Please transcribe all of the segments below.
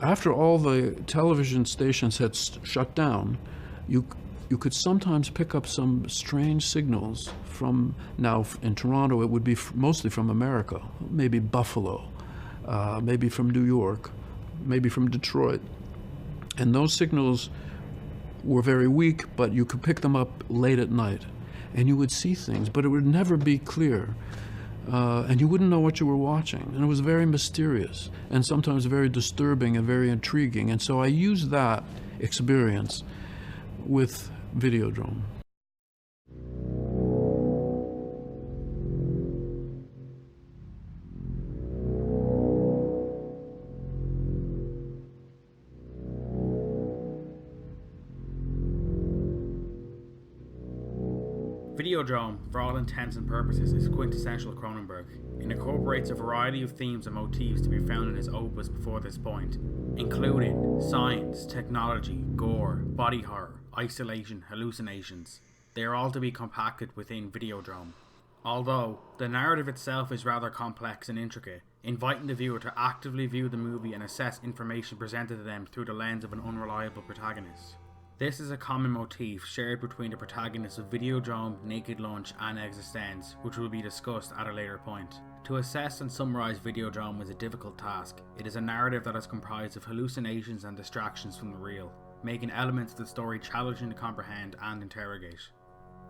After all the television stations had shut down, you could sometimes pick up some strange signals from, now in Toronto it would be mostly from America, maybe Buffalo, maybe from New York, maybe from Detroit. And those signals were very weak, but you could pick them up late at night. And you would see things, but it would never be clear. And you wouldn't know what you were watching. And it was very mysterious, and sometimes very disturbing and very intriguing. And so I used that experience with Videodrome. Videodrome, for all intents and purposes, is quintessential Cronenberg. It incorporates a variety of themes and motifs to be found in his opus before this point, including science, technology, gore, body horror, isolation, hallucinations. They are all to be compacted within Videodrome. Although, the narrative itself is rather complex and intricate, inviting the viewer to actively view the movie and assess information presented to them through the lens of an unreliable protagonist. This is a common motif shared between the protagonists of Videodrome, Naked Lunch and eXistenZ, which will be discussed at a later point. To assess and summarise Videodrome is a difficult task. It is a narrative that is comprised of hallucinations and distractions from the real, making elements of the story challenging to comprehend and interrogate.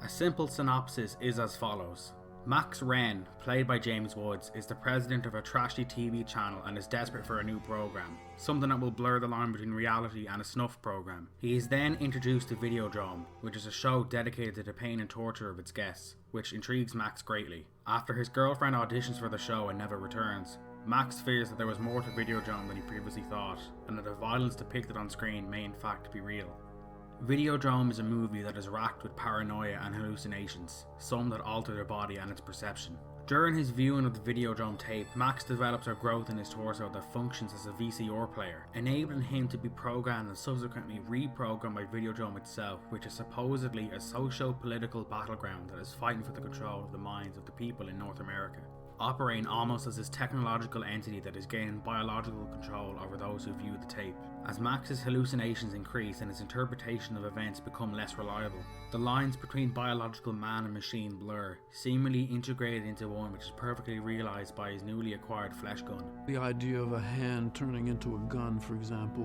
A simple synopsis is as follows. Max Wren, played by James Woods, is the president of a trashy TV channel and is desperate for a new program, something that will blur the line between reality and a snuff program. He is then introduced to Videodrome, which is a show dedicated to the pain and torture of its guests, which intrigues Max greatly. After his girlfriend auditions for the show and never returns, Max fears that there was more to Videodrome than he previously thought, and that the violence depicted on screen may in fact be real. Videodrome is a movie that is racked with paranoia and hallucinations, some that alter their body and its perception. During his viewing of the Videodrome tape, Max develops a growth in his torso that functions as a VCR player, enabling him to be programmed and subsequently reprogrammed by Videodrome itself, which is supposedly a socio-political battleground that is fighting for the control of the minds of the people in North America, operating almost as this technological entity that is gaining biological control over those who view the tape. As Max's hallucinations increase and his interpretation of events become less reliable, the lines between biological man and machine blur, seemingly integrated into one which is perfectly realised by his newly acquired flesh gun. The idea of a hand turning into a gun, for example,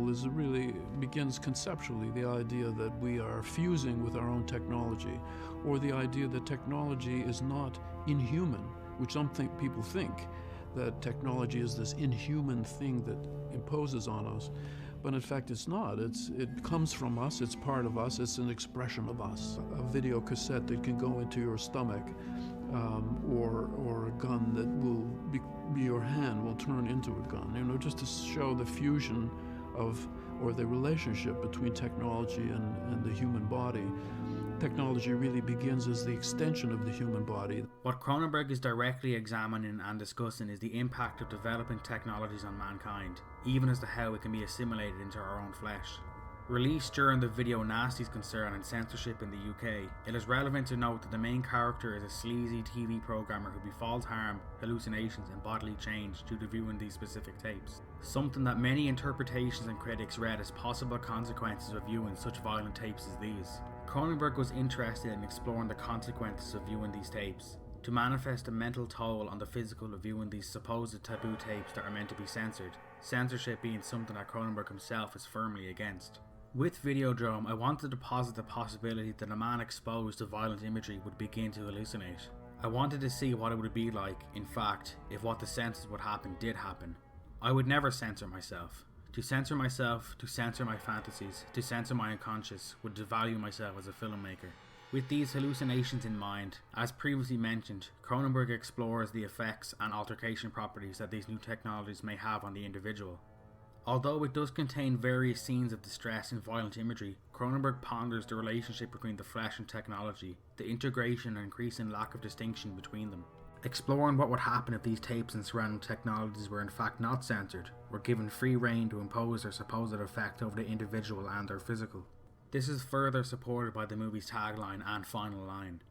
begins conceptually. The idea that we are fusing with our own technology, or the idea that technology is not inhuman, which some people think that technology is this inhuman thing that imposes on us. But in fact it's not. It comes from us, it's part of us, it's an expression of us. A video cassette that can go into your stomach, or a gun that will be your hand will turn into a gun, just to show the fusion of, or the relationship between technology and the human body. Technology really begins as the extension of the human body. What Cronenberg is directly examining and discussing is the impact of developing technologies on mankind, even as to how it can be assimilated into our own flesh. Released during the video nasties concern and censorship in the UK, it is relevant to note that the main character is a sleazy TV programmer who befalls harm, hallucinations and bodily change due to viewing these specific tapes. Something that many interpretations and critics read as possible consequences of viewing such violent tapes as these. Cronenberg was interested in exploring the consequences of viewing these tapes, to manifest a mental toll on the physical of viewing these supposed taboo tapes that are meant to be censored, censorship being something that Cronenberg himself is firmly against. With Videodrome, I wanted to posit the possibility that a man exposed to violent imagery would begin to hallucinate. I wanted to see what it would be like, in fact, if what the censors would happen did happen. I would never censor myself. To censor myself, to censor my fantasies, to censor my unconscious, would devalue myself as a filmmaker. With these hallucinations in mind, as previously mentioned, Cronenberg explores the effects and altercation properties that these new technologies may have on the individual. Although it does contain various scenes of distress and violent imagery, Cronenberg ponders the relationship between the flesh and technology, the integration and increasing lack of distinction between them. Exploring what would happen if these tapes and surrounding technologies were in fact not censored, were given free rein to impose their supposed effect over the individual and their physical. This is further supported by the movie's tagline and final line.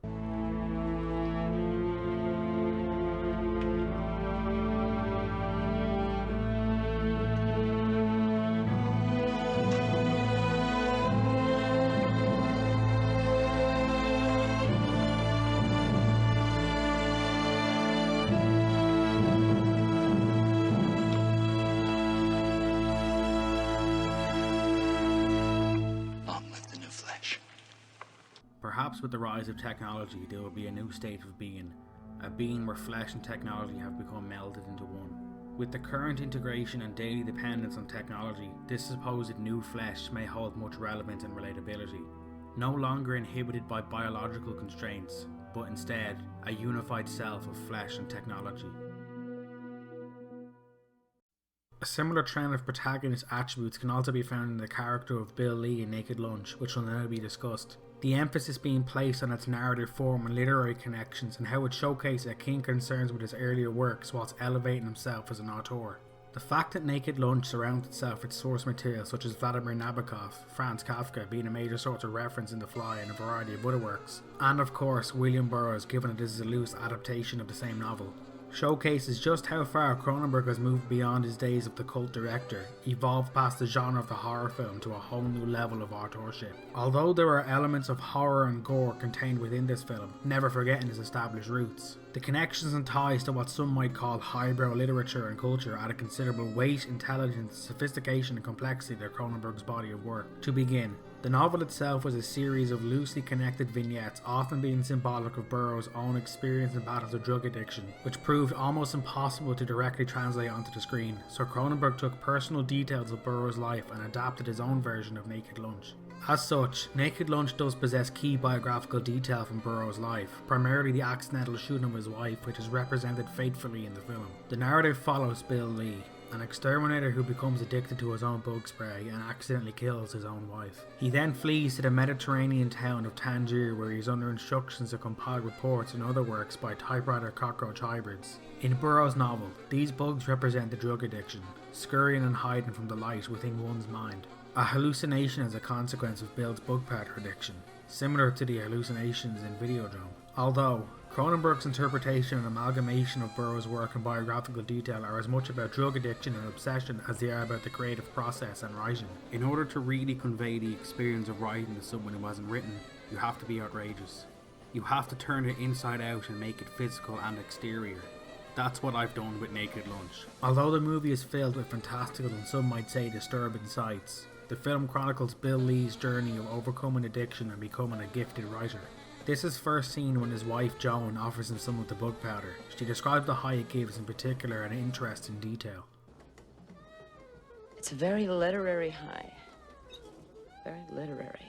perhaps with the rise of technology there will be a new state of being, a being where flesh and technology have become melded into one. With the current integration and daily dependence on technology, this supposed new flesh may hold much relevance and relatability, no longer inhibited by biological constraints, but instead a unified self of flesh and technology. A similar trend of protagonist attributes can also be found in the character of Bill Lee in Naked Lunch, which will now be discussed. The emphasis being placed on its narrative form and literary connections and how it showcases a keen concerns with his earlier works whilst elevating himself as an auteur. The fact that Naked Lunch surrounds itself with source material such as Vladimir Nabokov, Franz Kafka being a major source of reference in The Fly and a variety of other works, and of course William Burroughs, given that this is a loose adaptation of the same novel, showcases just how far Cronenberg has moved beyond his days of the cult director, evolved past the genre of the horror film to a whole new level of authorship. Although there are elements of horror and gore contained within this film, never forgetting his established roots, the connections and ties to what some might call highbrow literature and culture add a considerable weight, intelligence, sophistication and complexity to Cronenberg's body of work. To begin, the novel itself was a series of loosely connected vignettes, often being symbolic of Burroughs' own experience and battles with drug addiction, which proved almost impossible to directly translate onto the screen, so Cronenberg took personal details of Burroughs' life and adapted his own version of Naked Lunch. As such, Naked Lunch does possess key biographical detail from Burroughs' life, primarily the accidental shooting of his wife, which is represented faithfully in the film. The narrative follows Bill Lee, an exterminator who becomes addicted to his own bug spray and accidentally kills his own wife. He then flees to the Mediterranean town of Tangier, where he is under instructions to compile reports and other works by typewriter cockroach hybrids. In Burroughs' novel, these bugs represent the drug addiction, scurrying and hiding from the light within one's mind. A hallucination as a consequence of Bill's bug powder addiction, similar to the hallucinations in Videodrome. Although Cronenberg's interpretation and amalgamation of Burroughs' work and biographical detail are as much about drug addiction and obsession as they are about the creative process and writing. In order to really convey the experience of writing to someone who hasn't written, you have to be outrageous. You have to turn it inside out and make it physical and exterior. That's what I've done with Naked Lunch. Although the movie is filled with fantastical and some might say disturbing sights, the film chronicles Bill Lee's journey of overcoming addiction and becoming a gifted writer. This is first seen when his wife Joan offers him some of the bug powder. She describes the high it gives, in particular an interest in detail. It's a very literary high. Very literary.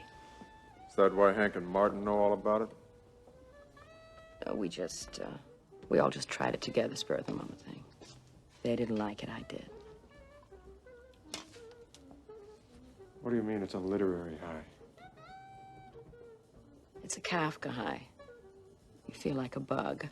Is that why Hank and Martin know all about it? We all just tried it together, spur of the moment thing. They didn't like it, I did. What do you mean it's a literary high? It's a Kafka high. You feel like a bug.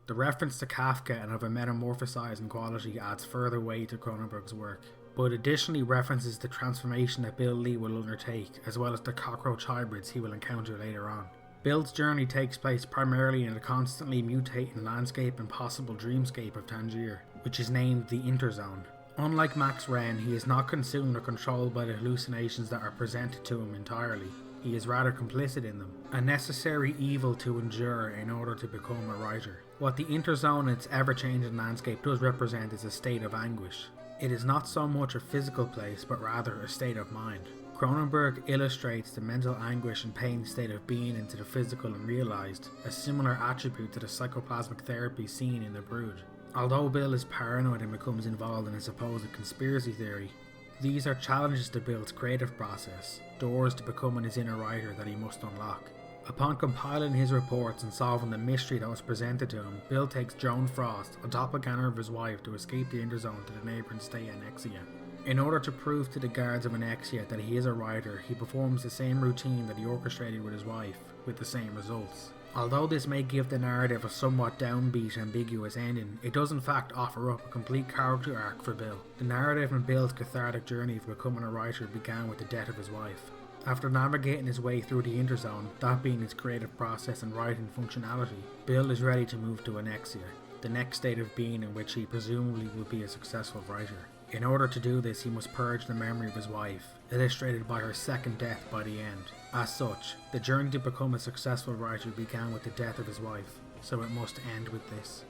The reference to Kafka and of a metamorphosizing quality adds further weight to Cronenberg's work, but additionally references the transformation that Bill Lee will undertake, as well as the cockroach hybrids he will encounter later on. Bill's journey takes place primarily in a constantly mutating landscape and possible dreamscape of Tangier, which is named the Interzone. Unlike Max Wren, he is not consumed or controlled by the hallucinations that are presented to him entirely. He is rather complicit in them, a necessary evil to endure in order to become a writer. What the Interzone and its ever-changing landscape does represent is a state of anguish. It is not so much a physical place, but rather a state of mind. Cronenberg illustrates the mental anguish and pain state of being into the physical and realised, a similar attribute to the psychoplasmic therapy seen in The Brood. Although Bill is paranoid and becomes involved in a supposed conspiracy theory, these are challenges to Bill's creative process, doors to becoming his inner writer that he must unlock. Upon compiling his reports and solving the mystery that was presented to him, Bill takes Joan Frost, a doppelganger of his wife, to escape the Interzone to the neighbouring state Annexia. In order to prove to the guards of Annexia that he is a writer, he performs the same routine that he orchestrated with his wife, with the same results. Although this may give the narrative a somewhat downbeat, ambiguous ending, it does in fact offer up a complete character arc for Bill. The narrative in Bill's cathartic journey of becoming a writer began with the death of his wife. After navigating his way through the Interzone, that being his creative process and writing functionality, Bill is ready to move to Annexia, the next state of being in which he presumably will be a successful writer. In order to do this, he must purge the memory of his wife, illustrated by her second death by the end. As such, the journey to become a successful writer began with the death of his wife, so it must end with this.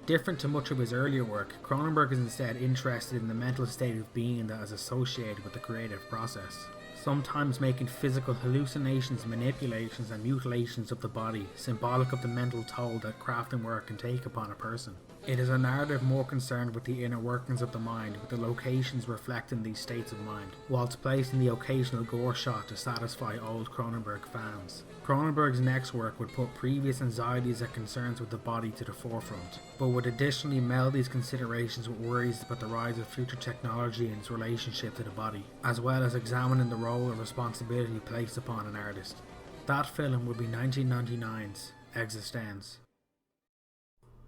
Different to much of his earlier work, Cronenberg is instead interested in the mental state of being that is associated with the creative process. sometimes making physical hallucinations, manipulations and mutilations of the body symbolic of the mental toll that crafting work can take upon a person. It is a narrative more concerned with the inner workings of the mind, with the locations reflecting these states of mind, whilst placing the occasional gore shot to satisfy old Cronenberg fans. Cronenberg's next work would put previous anxieties and concerns with the body to the forefront, but would additionally meld these considerations with worries about the rise of future technology and its relationship to the body, as well as examining the role of responsibility placed upon an artist. That film would be 1999's eXistenZ.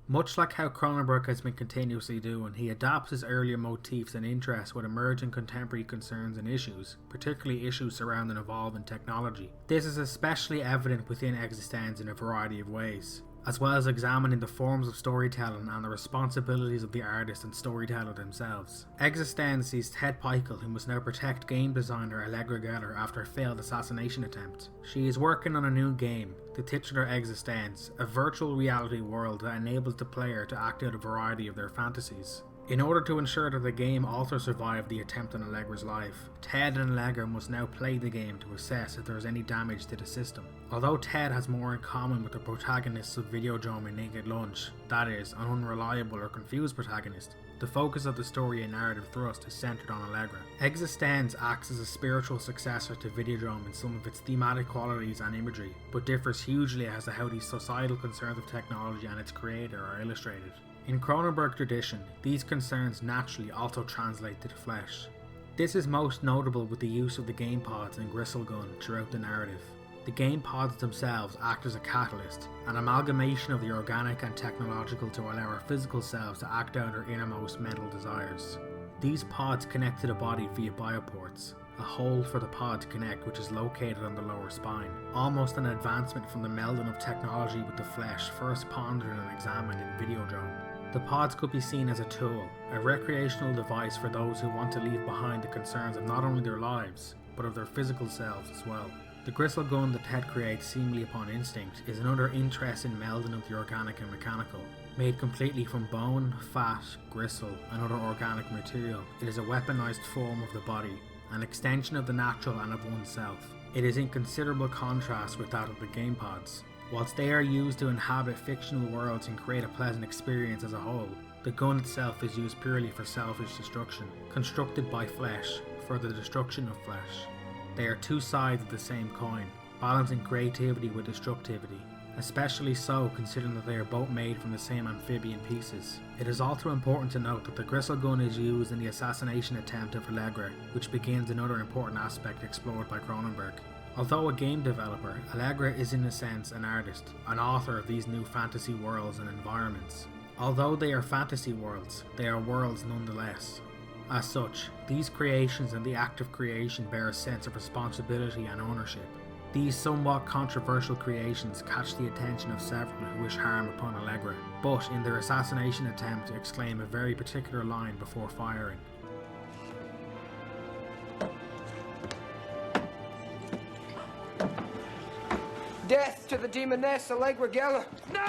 Much like how Cronenberg has been continuously doing, he adapts his earlier motifs and interests with emerging contemporary concerns and issues, particularly issues surrounding evolving technology. This is especially evident within eXistenZ in a variety of ways, as well as examining the forms of storytelling and the responsibilities of the artist and storyteller themselves. eXistenZ sees Ted Pikel, who must now protect game designer Allegra Geller after a failed assassination attempt. She is working on a new game, the titular eXistenZ, a virtual reality world that enables the player to act out a variety of their fantasies. In order to ensure that the game also survived the attempt on Allegra's life, Ted and Allegra must now play the game to assess if there is any damage to the system. Although Ted has more in common with the protagonists of Videodrome and Naked Lunch, that is, an unreliable or confused protagonist, the focus of the story and narrative thrust is centered on Allegra. eXistenZ acts as a spiritual successor to Videodrome in some of its thematic qualities and imagery, but differs hugely as to how these societal concerns of technology and its creator are illustrated. In Cronenberg tradition, these concerns naturally also translate to the flesh. This is most notable with the use of the game pods and gristle gun throughout the narrative. The game pods themselves act as a catalyst, an amalgamation of the organic and technological to allow our physical selves to act out our innermost mental desires. These pods connect to the body via bioports, a hole for the pod to connect which is located on the lower spine, almost an advancement from the melding of technology with the flesh first pondered and examined in Videodrome. The pods could be seen as a tool, a recreational device for those who want to leave behind the concerns of not only their lives, but of their physical selves as well. The gristle gun that Ted creates seemingly upon instinct is another interesting melding of the organic and mechanical. Made completely from bone, fat, gristle and other organic material, it is a weaponized form of the body, an extension of the natural and of oneself. It is in considerable contrast with that of the game pods. Whilst they are used to inhabit fictional worlds and create a pleasant experience as a whole, the gun itself is used purely for selfish destruction, constructed by flesh, for the destruction of flesh. They are two sides of the same coin, balancing creativity with destructivity, especially so considering that they are both made from the same amphibian pieces. It is also important to note that the gristle gun is used in the assassination attempt of Allegra, which begins another important aspect explored by Cronenberg. Although a game developer, Allegra is in a sense an artist, an author of these new fantasy worlds and environments. Although they are fantasy worlds, they are worlds nonetheless. As such, these creations and the act of creation bear a sense of responsibility and ownership. These somewhat controversial creations catch the attention of several who wish harm upon Allegra, but in their assassination attempt exclaim a very particular line before firing. Death to the demoness Allegra Geller! No!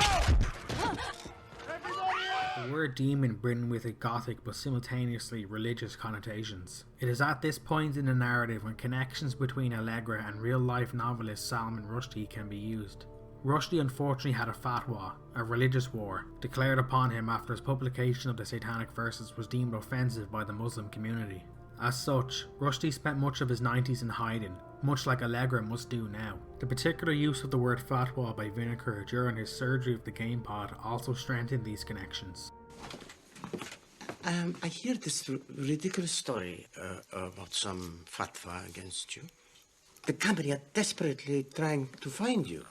The word demon bringing with it gothic but simultaneously religious connotations. It is at this point in the narrative when connections between Allegra and real-life novelist Salman Rushdie can be used. Rushdie unfortunately had a fatwa, a religious war, declared upon him after his publication of the Satanic Verses was deemed offensive by the Muslim community. As such, Rushdie spent much of his 90s in hiding, much like Allegra must do now. The particular use of the word fatwa by Vinegar during his surgery of the game pod also strengthened these connections. I hear this ridiculous story about some fatwa against you. The company are desperately trying to find you.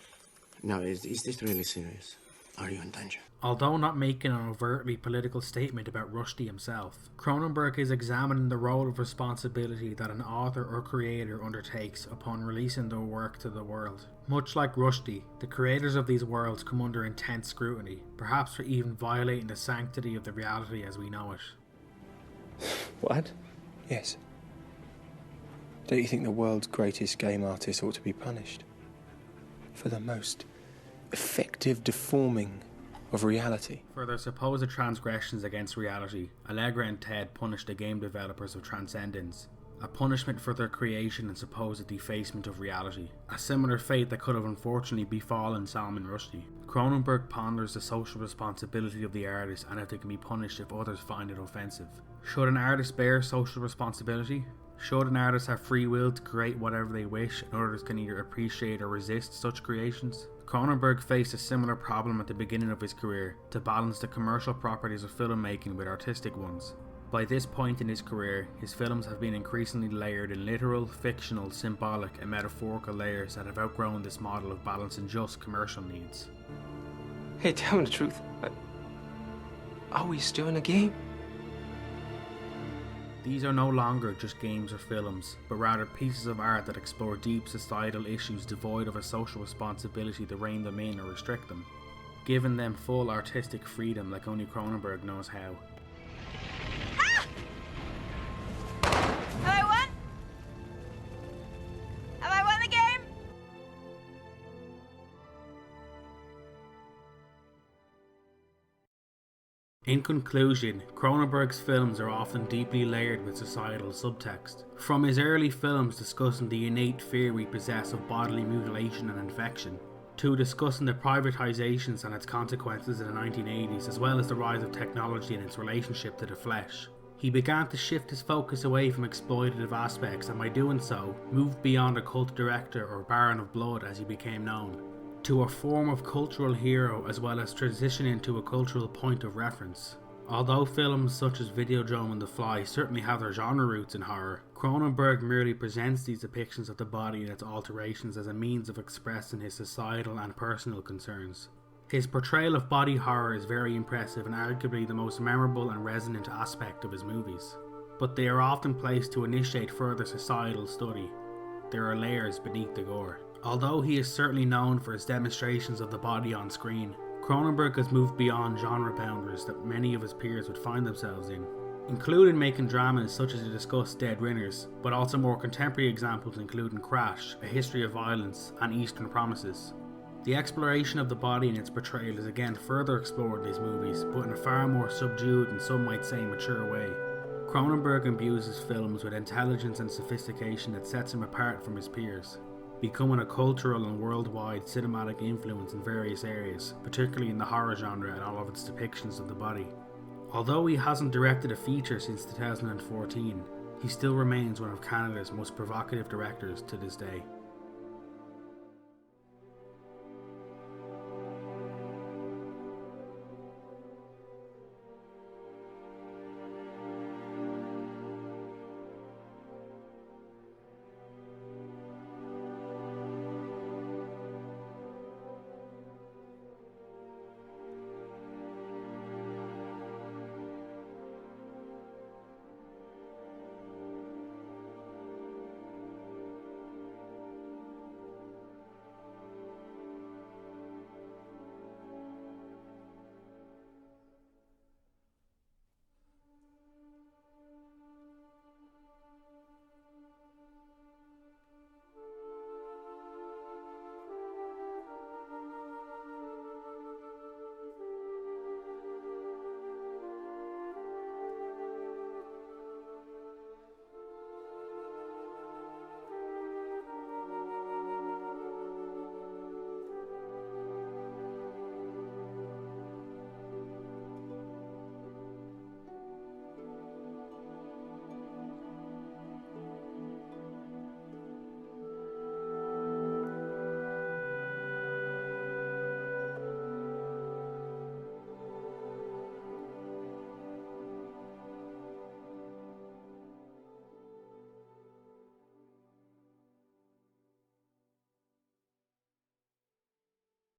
Now, is this really serious? Are you in danger? Although not making an overtly political statement about Rushdie himself, Cronenberg is examining the role of responsibility that an author or creator undertakes upon releasing their work to the world. Much like Rushdie, the creators of these worlds come under intense scrutiny, perhaps for even violating the sanctity of the reality as we know it. What? Yes. Don't you think the world's greatest game artists ought to be punished? For the most effective deforming of reality. For their supposed transgressions against reality, Allegra and Ted punish the game developers of Transcendence, a punishment for their creation and supposed defacement of reality, a similar fate that could have unfortunately befallen Salman Rushdie. Cronenberg ponders the social responsibility of the artist and if they can be punished if others find it offensive. Should an artist bear social responsibility? Should an artist have free will to create whatever they wish and others can either appreciate or resist such creations? Cronenberg faced a similar problem at the beginning of his career, to balance the commercial properties of filmmaking with artistic ones. By this point in his career, his films have been increasingly layered in literal, fictional, symbolic and metaphorical layers that have outgrown this model of balancing just commercial needs. Hey, tell me the truth. Are we still in a game? These are no longer just games or films, but rather pieces of art that explore deep societal issues devoid of a social responsibility to rein them in or restrict them, giving them full artistic freedom like only Cronenberg knows how. In conclusion, Cronenberg's films are often deeply layered with societal subtext. From his early films discussing the innate fear we possess of bodily mutilation and infection, to discussing the privatizations and its consequences in the 1980s, as well as the rise of technology and its relationship to the flesh, he began to shift his focus away from exploitative aspects and by doing so, moved beyond a cult director or baron of blood as he became known, to a form of cultural hero as well as transitioning to a cultural point of reference. Although films such as Videodrome and The Fly certainly have their genre roots in horror, Cronenberg merely presents these depictions of the body and its alterations as a means of expressing his societal and personal concerns. His portrayal of body horror is very impressive and arguably the most memorable and resonant aspect of his movies, but they are often placed to initiate further societal study. There are layers beneath the gore. Although he is certainly known for his demonstrations of the body on screen, Cronenberg has moved beyond genre boundaries that many of his peers would find themselves in, including making dramas such as the discussed Dead Ringers, but also more contemporary examples including Crash, A History of Violence, and Eastern Promises. The exploration of the body and its portrayal is again further explored in these movies, but in a far more subdued and some might say mature way. Cronenberg imbues his films with intelligence and sophistication that sets him apart from his peers, becoming a cultural and worldwide cinematic influence in various areas, particularly in the horror genre and all of its depictions of the body. Although he hasn't directed a feature since 2014, he still remains one of Canada's most provocative directors to this day.